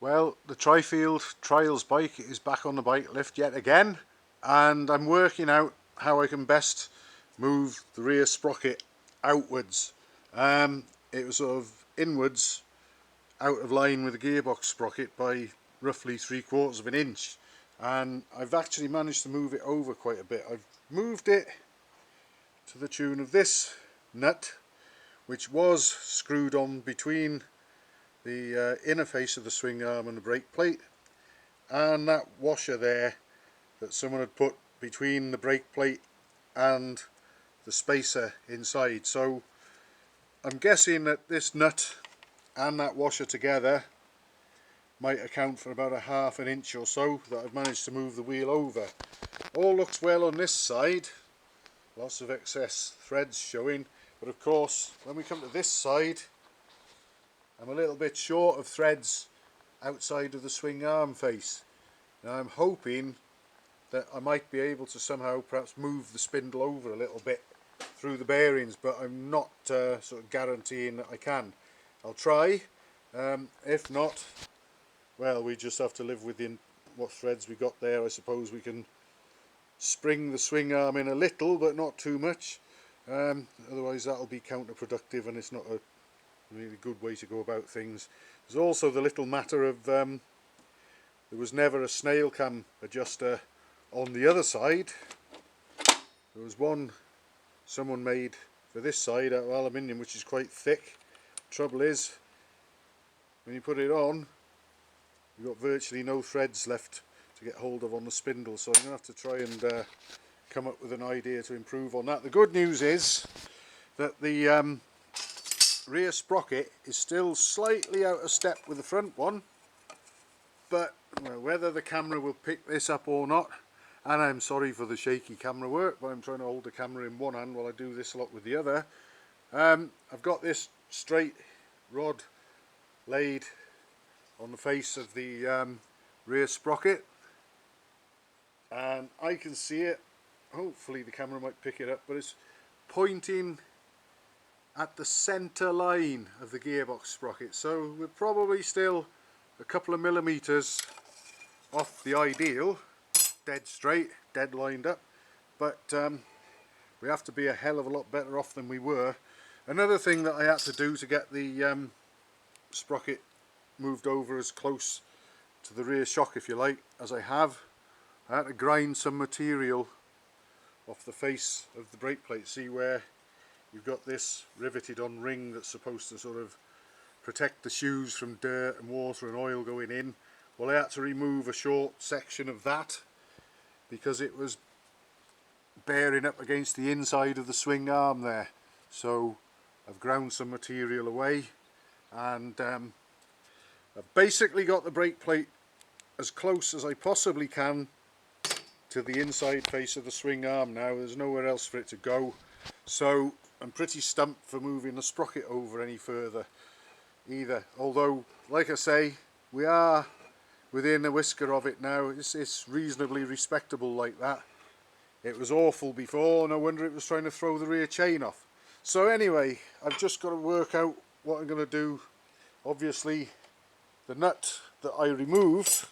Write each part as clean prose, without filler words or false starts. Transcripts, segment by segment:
Well, the Trifield Trials bike is back on the bike lift yet again, and I'm working out how I can best move the rear sprocket outwards. It was sort of inwards, out of line with the gearbox sprocket by roughly 3/4 of an inch, and I've actually managed to move it over quite a bit. I've moved it to the tune of this nut, which was screwed on between the inner face of the swing arm and the brake plate, and that washer there that someone had put between the brake plate and the spacer inside. So I'm guessing that this nut and that washer together might account for about a ½ an inch or so that I've managed to move the wheel over. All looks well on this side, lots of excess threads showing, but of course when we come to this side I'm a little bit short of threads outside of the swing arm face. Now I'm hoping that I might be able to somehow perhaps move the spindle over a little bit through the bearings, but I'm not sort of guaranteeing that I can. I'll try. If not, well, we just have to live within what threads we got there. I suppose we can spring the swing arm in a little, but not too much. Otherwise that'll be counterproductive, and it's not a really good way to go about things. There's also the little matter of there was never a snail cam adjuster on the other side. There was one someone made for this side out of aluminium, which is quite thick. Trouble is, when you put it on, you've got virtually no threads left to get hold of on the spindle, so I'm going to have to try and come up with an idea to improve on that. The good news is that the rear sprocket is still slightly out of step with the front one, but well, whether the camera will pick this up or not, and I'm sorry for the shaky camera work, but I'm trying to hold the camera in one hand while I do this a lot with the other. I've got this straight rod laid on the face of the rear sprocket, and I can see it. Hopefully the camera might pick it up, but it's pointing at the center line of the gearbox sprocket, so we're probably still a couple of millimeters off the ideal, dead straight, dead lined up, but we have to be a hell of a lot better off than we were. Another thing that I had to do to get the sprocket moved over as close to the rear shock, if you like, as I had to grind some material off the face of the brake plate. See where you've got this riveted on ring that's supposed to sort of protect the shoes from dirt and water and oil going in. Well, I had to remove a short section of that because it was bearing up against the inside of the swing arm there. So I've ground some material away, and I've basically got the brake plate as close as I possibly can to the inside face of the swing arm now. There's nowhere else for it to go, so I'm pretty stumped for moving the sprocket over any further either. Although, like I say, we are within a whisker of it now. It's reasonably respectable like that. It was awful before, no wonder it was trying to throw the rear chain off. So anyway, I've just got to work out what I'm going to do. Obviously the nut that I removed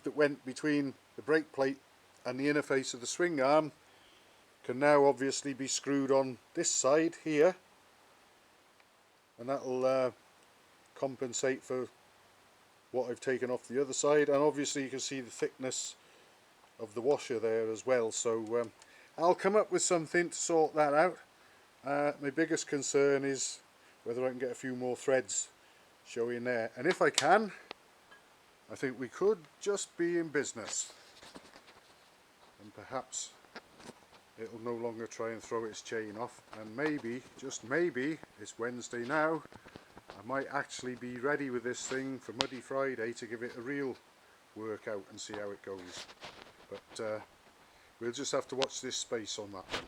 that went between the brake plate and the inner face of the swing arm can now obviously be screwed on this side here, and that'll compensate for what I've taken off the other side. And obviously you can see the thickness of the washer there as well, so I'll come up with something to sort that out. My biggest concern is whether I can get a few more threads showing there, and if I can, I think we could just be in business, and perhaps it'll no longer try and throw its chain off, and maybe, just maybe, it's Wednesday now, I might actually be ready with this thing for Muddy Friday to give it a real workout and see how it goes. But we'll just have to watch this space on that one.